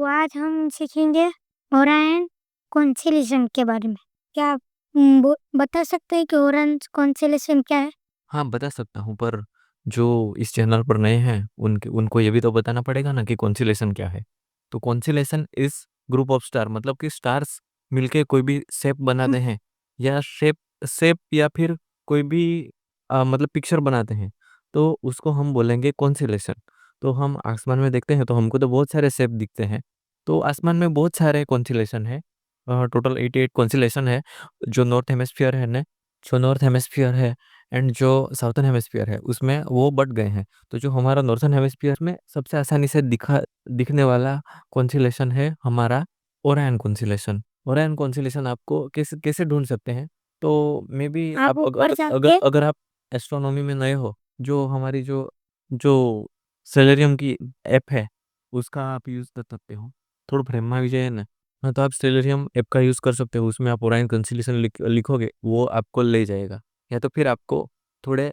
तो आज हम सीखेंगे ओरायन कॉन्स्टेलेशन के बारे में। क्या आप बता सकते हैं कि ओरायन कॉन्स्टेलेशन क्या है? हाँ, बता सकता हूँ, पर जो इस चैनल पर नए हैं उनको ये भी तो बताना पड़ेगा ना कि कॉन्स्टेलेशन क्या है। तो constellation is group of star, मतलब कि स्टार्स मिलके कोई भी शेप बनाते हैं, या शेप शेप या फिर कोई भी मतलब पिक्चर बनाते हैं, तो उसको हम बोलेंगे कॉन्स्टेलेशन। तो हम आसमान में देखते हैं तो हमको तो बहुत सारे शेप दिखते हैं। तो आसमान में बहुत सारे कॉन्स्टेलेशन है। टोटल 88 कॉन्स्टेलेशन है। जो नॉर्थ हेमिस्फीयर है ना, जो नॉर्थ हेमिस्फीयर है एंड जो साउथर्न हेमिस्फीयर है उसमें वो बट गए हैं। तो जो हमारा नॉर्थर्न हेमिस्फीयर में सबसे आसानी से दिखने वाला कॉन्स्टेलेशन है हमारा ओरायन कॉन्स्टेलेशन। ओरायन कॉन्स्टेलेशन आपको कैसे कैसे ढूंढ सकते हैं? तो मे बी आप आप ऊपर अगर अगर जाके अगर आप एस्ट्रोनॉमी में नए हो, जो हमारी जो जो सेलेरियम की ऐप है उसका आप यूज़ कर सकते हो। थोड़ा ब्रह्मा विजय है ना, हाँ, तो आप सेलेरियम ऐप का यूज़ कर सकते हो। उसमें आप ओरायन कॉन्स्टेलेशन लिखोगे, वो आपको ले जाएगा। या तो फिर आपको थोड़े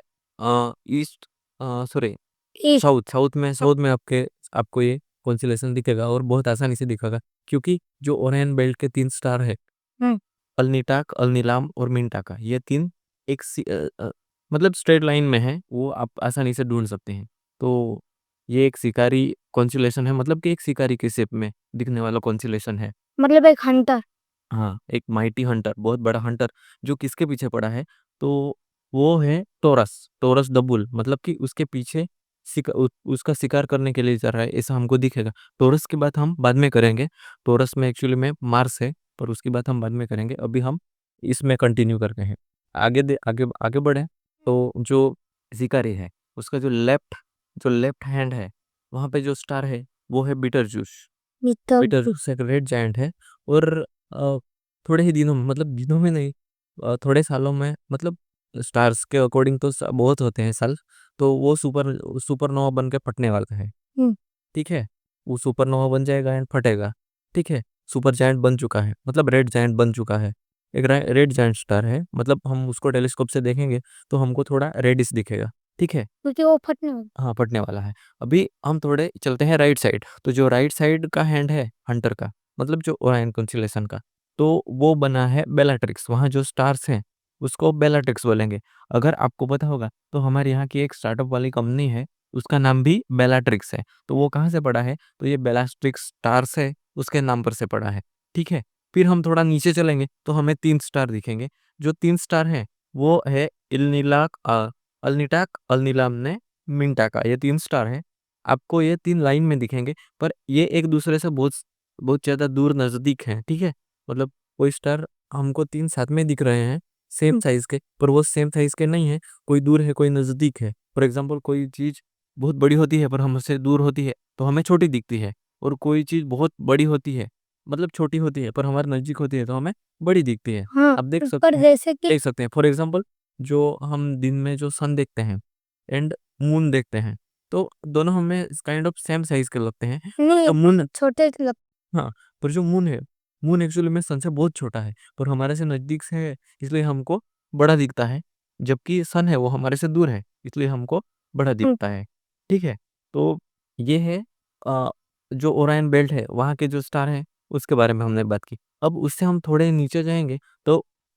ईस्ट, सॉरी, ईस्ट। साउथ में आपको ये कॉन्स्टेलेशन दिखेगा, और बहुत आसानी से दिखेगा, क्योंकि जो ओरियन बेल्ट के 3 स्टार है, हम्म, अल्निटाक, अल्निलाम और मिंटाका, ये 3 एक मतलब स्ट्रेट लाइन में है, वो आप आसानी से ढूंढ सकते हैं। तो ये एक शिकारी कॉन्स्टेलेशन है, मतलब कि एक शिकारी के शेप में दिखने वाला कॉन्स्टेलेशन है। मतलब एक हंटर। हाँ, एक माइटी हंटर, बहुत बड़ा हंटर, जो किसके पीछे पड़ा है? तो वो है टोरस, टोरस द बुल, मतलब कि उसके पीछे उसका शिकार करने के लिए जा रहा है, ऐसा हमको दिखेगा। टोरस की बात हम बाद में करेंगे। टोरस में एक्चुअली में मार्स है, पर उसकी बात हम बाद में करेंगे। अभी हम इसमें कंटिन्यू करते हैं। आगे आगे बढ़े। तो जो शिकारी है उसका जो लेफ्ट हैंड है, वहाँ पे जो स्टार है वो है बीटरजूस। मतलब बीटरजूस एक रेड जायंट है। और अ, थोड़े ही दिनों में, मतलब दिनों में नहीं, थोड़े सालों में, मतलब स्टार्स के अकॉर्डिंग तो बहुत होते हैं साल, तो वो सुपरनोवा बन के फटने वाला है। हम्म, ठीक है, वो सुपरनोवा बन जाएगा एंड फटेगा। ठीक है, सुपर जायंट बन चुका है, मतलब रेड जायंट बन चुका है। एक रेड जायंट स्टार है, मतलब हम उसको टेलीस्कोप से देखेंगे तो हमको थोड़ा रेडिश दिखेगा। ठीक है, क्योंकि वो फटने वाला। हाँ, फटने वाला है। अभी हम थोड़े चलते हैं राइट साइड। तो जो राइट साइड का हैंड है हंटर का, मतलब जो ओरायन कॉन्स्टेलेशन का, तो वो बना है बेलाट्रिक्स। वहाँ जो स्टार्स हैं उसको बेलाट्रिक्स बोलेंगे। अगर आपको पता होगा तो हमारे यहाँ की एक स्टार्टअप वाली कंपनी है, उसका नाम भी बेलाट्रिक्स है। तो वो कहाँ से पड़ा है? तो ये बेलाट्रिक्स स्टार्स है, उसके नाम पर से पड़ा है। ठीक है, फिर हम थोड़ा नीचे चलेंगे तो हमें 3 स्टार दिखेंगे। जो 3 स्टार हैं वो है इल्निलाक, अल्निटाक, अल्निलाम ने, मिंटा का, ये 3 स्टार हैं। आपको ये 3 लाइन में दिखेंगे, पर ये एक दूसरे से बहुत बहुत ज़्यादा दूर नज़दीक हैं। ठीक है, मतलब कोई स्टार हमको 3 साथ में दिख रहे हैं सेम साइज़ के, पर वो सेम साइज़ के नहीं है। कोई दूर है, कोई नज़दीक है। फॉर एग्जांपल, कोई चीज़ बहुत बड़ी होती है पर हमसे दूर होती है तो हमें छोटी दिखती है, और कोई चीज़ बहुत बड़ी होती है, मतलब छोटी होती है, पर हमारे नज़दीक होती है तो हमें बड़ी दिखती है। हाँ, आप पर जैसे कि देख सकते हैं। फॉर एग्जांपल, जो हम दिन में जो सन देखते हैं एंड मून देखते हैं, तो दोनों हमें काइंड ऑफ सेम साइज के लगते हैं। नहीं, जब मून, छोटे लग। हाँ, पर जो मून है, मून एक्चुअली में सन से बहुत छोटा है, पर हमारे से नज़दीक से है इसलिए हमको बड़ा दिखता है। जबकि सन है वो हमारे से दूर है, इसलिए हमको बड़ा दिखता है। ठीक है, तो ये है अ, जो ओरायन बेल्ट है वहाँ के जो स्टार हैं उसके बारे में हमने बात की। अब उससे हम थोड़े नीचे जाएंगे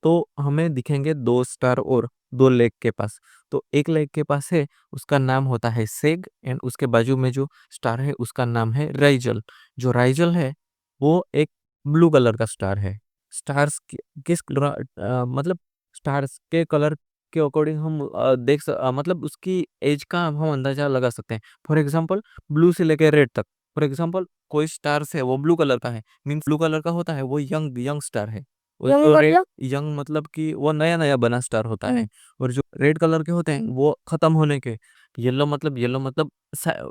तो हमें दिखेंगे 2 स्टार और 2 लेग के पास। तो एक लेग के पास है, उसका नाम होता है सेग, एंड उसके बाजू में जो स्टार है उसका नाम है राइजल। जो राइजल है वो एक ब्लू कलर का स्टार है। स्टार्स मतलब स्टार्स के कलर के अकॉर्डिंग हम मतलब उसकी एज का हम अंदाजा लगा सकते हैं। फॉर एग्जांपल, ब्लू से लेकर रेड तक। फॉर एग्जांपल, कोई स्टार्स है वो ब्लू कलर का है, मीन्स ब्लू कलर का होता है वो यंग यंग स्टार है। और यंग जो रेड, मतलब। यंग मतलब कि वो नया नया बना स्टार होता है। और जो रेड कलर के होते हैं वो खत्म होने के। येलो मतलब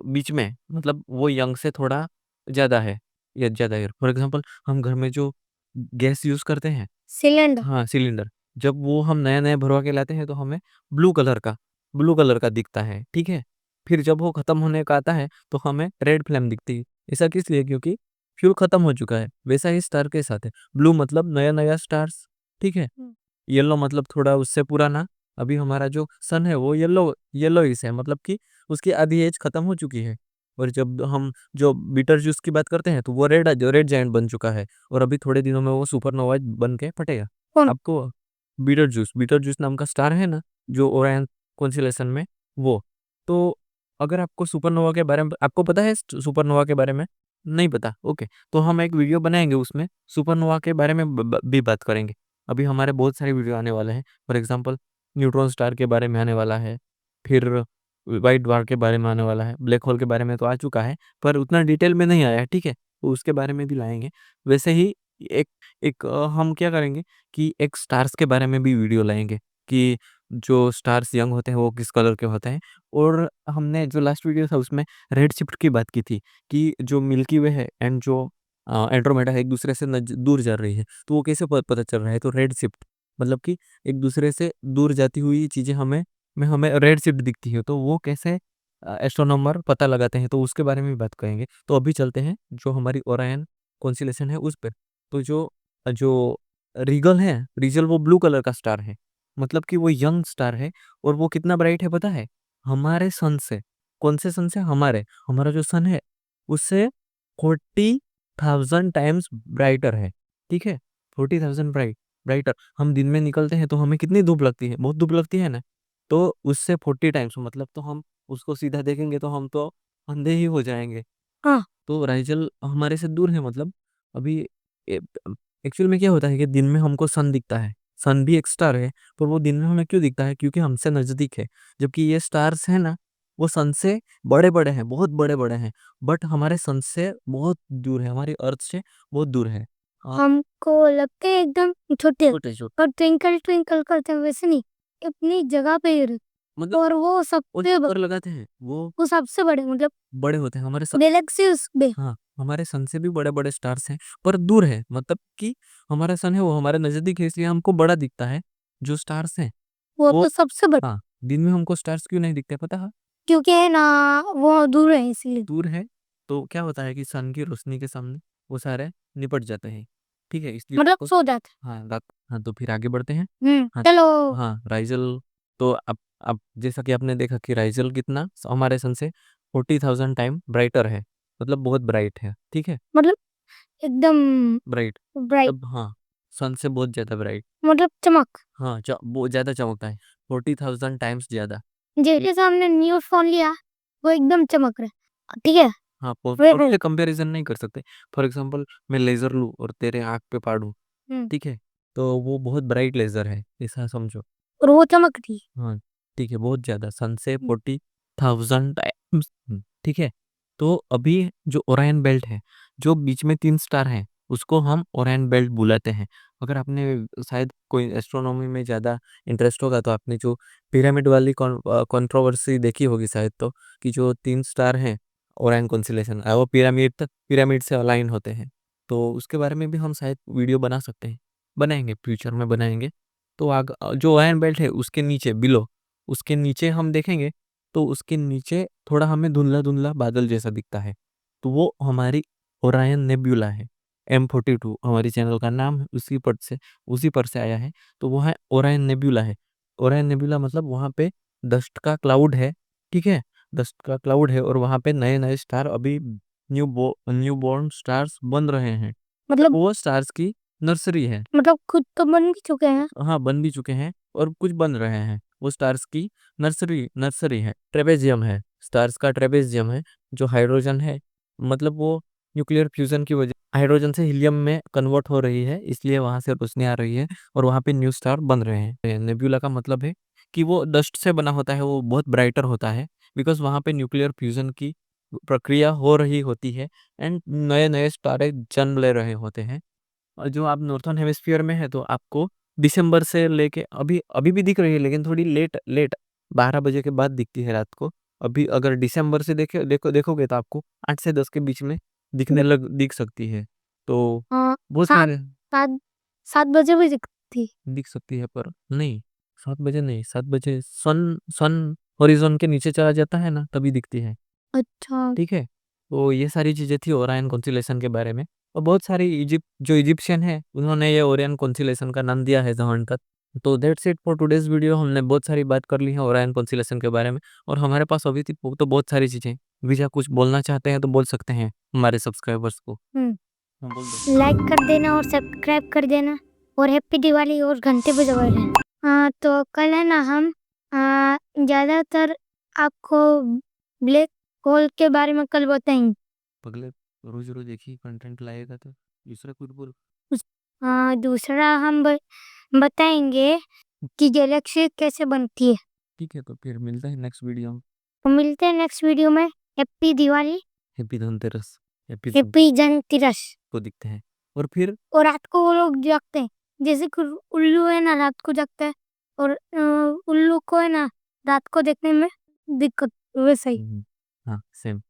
बीच में, मतलब वो यंग से थोड़ा ज्यादा है, या ज्यादा है। फॉर एग्जांपल, हम घर में जो गैस यूज करते हैं, सिलेंडर। हाँ, सिलेंडर, जब वो हम नया नया भरवा के लाते हैं तो हमें ब्लू कलर का दिखता है। ठीक है, फिर जब वो खत्म होने का आता है तो हमें रेड फ्लेम दिखती है। ऐसा किस लिए? क्योंकि फ्यूल खत्म हो चुका है। वैसा ही स्टार के साथ है। ब्लू मतलब नया नया स्टार्स। ठीक है, येलो मतलब थोड़ा उससे पुराना। अभी हमारा जो सन है वो येलो येलो ही है, मतलब कि उसकी आधी एज खत्म हो चुकी है। और जब हम जो बीटलजूस की बात करते हैं तो वो रेड जायंट बन चुका है और अभी थोड़े दिनों में वो सुपरनोवा बन के फटेगा। कौन? आपको बीटलजूस नाम का स्टार है ना, जो ओरायन कॉन्स्टेलेशन में, वो। तो अगर आपको सुपरनोवा के बारे में आपको पता है, सुपरनोवा के बारे में नहीं पता, ओके, तो हम एक वीडियो बनाएंगे, उसमें सुपरनोवा के बारे में भी बात करेंगे। अभी हमारे बहुत सारे वीडियो आने वाले हैं। फॉर एग्जांपल न्यूट्रॉन स्टार के बारे में आने वाला है, फिर वाइट डवार्फ के बारे में आने वाला है, ब्लैक होल के बारे में तो आ चुका है पर उतना डिटेल में नहीं आया है, ठीक है, तो उसके बारे में भी लाएंगे। वैसे ही एक एक हम क्या करेंगे कि एक स्टार्स के बारे में भी वीडियो लाएंगे कि जो स्टार्स यंग होते हैं वो किस कलर के होते हैं। और हमने जो लास्ट वीडियो था उसमें रेड शिफ्ट की बात की थी कि जो मिल्की वे है एंड जो एंड्रोमेडा है एक दूसरे से दूर जा रही है, तो वो कैसे पता चल रहा है, तो रेड शिफ्ट मतलब कि एक दूसरे से दूर जाती हुई चीजें हमें रेड शिफ्ट दिखती है, तो वो कैसे एस्ट्रोनॉमर पता लगाते हैं, तो उसके बारे में भी बात करेंगे। तो अभी चलते हैं जो हमारी ओरायन कॉन्स्टेलेशन है उस पर। तो जो जो रीगल वो ब्लू कलर का स्टार है, मतलब कि वो यंग स्टार है। और वो कितना ब्राइट है पता है, हमारे सन से। कौन से सन से? हमारा जो सन है उससे 40,000 टाइम्स ब्राइटर है, ठीक है, 40,000 ब्राइटर। हम दिन में निकलते हैं तो हमें कितनी धूप लगती है, बहुत धूप लगती है ना, तो उससे 40 टाइम्स, मतलब तो हम उसको सीधा देखेंगे तो हम तो अंधे ही हो जाएंगे। हाँ। तो राइजल हमारे से दूर है, मतलब अभी एक्चुअल में क्या होता है कि दिन में हमको सन दिखता है, सन भी एक स्टार है, पर वो दिन में हमें क्यों दिखता है, क्योंकि हमसे नजदीक है। जबकि ये स्टार्स है ना, वो सन से बड़े बड़े हैं, बहुत बड़े बड़े हैं, बट हमारे सन से बहुत दूर है, हमारी अर्थ से बहुत दूर है। हमको लगते हैं एकदम छोटे, छोटे छोटे, पर ट्विंकल ट्विंकल करते हैं वैसे नहीं, अपनी जगह पे ही रहते। मतलब और वो वो सबसे चक्कर लगाते हैं, वो सबसे बड़े मतलब बड़े होते हैं हमारे सन। गैलेक्सी उसमें। हाँ, हमारे सन से भी बड़े बड़े स्टार्स हैं, पर दूर है, मतलब कि हमारा सन है वो हमारे नजदीक है, इसलिए हमको बड़ा दिखता है। जो स्टार्स हैं वो वो, तो सबसे बड़े, हाँ, दिन में हमको स्टार्स क्यों नहीं दिखते पता है? क्योंकि है ना वो दूर है इसलिए। दूर है, तो क्या होता है कि सन की रोशनी के सामने वो सारे निपट जाते हैं, ठीक है, इसलिए मतलब उसको। सो जाते। हाँ रात। हाँ, तो फिर आगे बढ़ते हैं। हाँ। चलो। हाँ, राइजल। तो अब जैसा कि आपने देखा कि राइजल कितना हमारे सन से 40,000 टाइम ब्राइटर है, मतलब बहुत ब्राइट है, ठीक है, मतलब एकदम ब्राइट, ब्राइट, मतलब हाँ, सन से बहुत ज्यादा ब्राइट। मतलब चमक। हाँ, बहुत ज्यादा चमकता है, 40,000 टाइम्स ज्यादा। जैसे हमने न्यू फोन लिया, वो एकदम चमक रहा है, ठीक है। हाँ, वैसे। उससे कंपैरिजन नहीं कर सकते। फॉर एग्जांपल मैं लेजर लूँ और तेरे आँख पे पाड़ूं, हम्म, ठीक है, तो वो बहुत ब्राइट लेजर है, ऐसा समझो। और वो चमक रही है। हाँ, ठीक है, बहुत ज्यादा, सन से 40,000 टाइम्स, ठीक है। तो अभी जो ओरायन बेल्ट है, जो बीच में 3 स्टार हैं, उसको हम ओरायन बेल्ट बुलाते हैं। अगर आपने शायद कोई एस्ट्रोनॉमी में ज़्यादा इंटरेस्ट होगा तो आपने जो पिरामिड वाली कंट्रोवर्सी देखी होगी शायद, तो कि जो 3 स्टार हैं ओरायन कॉन्स्टेलेशन, वो पिरामिड से अलाइन होते हैं, तो उसके बारे में भी हम शायद वीडियो बना सकते हैं, बनाएंगे, फ्यूचर में बनाएंगे। तो जो ओरायन बेल्ट है उसके नीचे बिलो, उसके नीचे हम देखेंगे तो उसके नीचे थोड़ा हमें धुंधला धुंधला बादल जैसा दिखता है, तो वो हमारी ओरायन नेब्यूला है। M42 हमारी चैनल का नाम है, उसी पर से आया है। तो वो है ओरायन नेब्यूला है। ओरायन नेब्यूला मतलब वहाँ पे डस्ट का क्लाउड है, ठीक है, डस्ट का क्लाउड है, और वहाँ पे नए नए स्टार अभी न्यू बॉर्न स्टार्स बन रहे हैं, मतलब वो स्टार्स की नर्सरी है। खुद तो बन भी चुके हैं। हाँ, बन भी चुके हैं और कुछ बन रहे हैं, वो स्टार्स की नर्सरी है, ट्रेपेजियम है, स्टार्स का ट्रेपेजियम है, जो हाइड्रोजन है, मतलब वो न्यूक्लियर फ्यूजन की वजह हाइड्रोजन से हीलियम में कन्वर्ट हो रही है, इसलिए वहां से रोशनी आ रही है और वहां पे न्यू स्टार बन रहे हैं। नेब्यूला का मतलब है कि वो डस्ट से बना होता है, वो बहुत ब्राइटर होता है, बिकॉज वहां पे न्यूक्लियर फ्यूजन की प्रक्रिया हो रही होती है एंड नए नए स्टारे जन्म ले रहे होते हैं। और जो आप नॉर्थन हेमिस्फीयर में है तो आपको दिसंबर से लेके अभी अभी भी दिख रही है, लेकिन थोड़ी लेट लेट 12 बजे के बाद दिखती है रात को। अभी अगर दिसंबर से देखोगे तो आपको 8 से 10 के बीच में दिख सकती है। तो हाँ, बहुत सात सारे 7 7 बजे भी दिखती। दिख सकती है, पर नहीं, 7 बजे नहीं, 7 बजे सन सन होरिजोन के नीचे चला जाता है ना, तभी दिखती है, अच्छा। ठीक है। तो ये सारी चीजें थी ओरायन कॉन्स्टेलेशन के बारे में। और बहुत सारी इजिप्शियन है, उन्होंने ये ओरियन कॉन्स्टेलेशन का नाम दिया है जहां तक। तो that's it for today's video. हमने बहुत सारी बात कर ली है ओरायन कॉन्स्टेलेशन के बारे में, और हमारे पास अभी तो बहुत सारी चीजें। विजय कुछ बोलना चाहते हैं तो बोल सकते हैं हमारे सब्सक्राइबर्स को। हम्म, हाँ, बोल दो। लाइक कर देना और सब्सक्राइब कर देना और हैप्पी दिवाली और घंटे पे दबा देना। तो कल है ना हम ज्यादातर आपको ब्लैक होल के बारे में कल बताएंगे। पगले रोज रोज एक ही कंटेंट लाएगा तो दूसरा कुछ बोल। दूसरा हम बताएंगे कि गैलेक्सी कैसे बनती है। ठीक है, तो फिर मिलते हैं नेक्स्ट वीडियो में। तो मिलते हैं नेक्स्ट वीडियो में। Happy Diwali, happy Dhanteras, happy happy Dhanteras. को दिखते हैं। और फिर और रात को वो लोग जागते हैं, जैसे कि उल्लू है ना रात को जागता है, और उल्लू को है ना रात को देखने में दिक्कत, वैसा ही। हाँ सेम।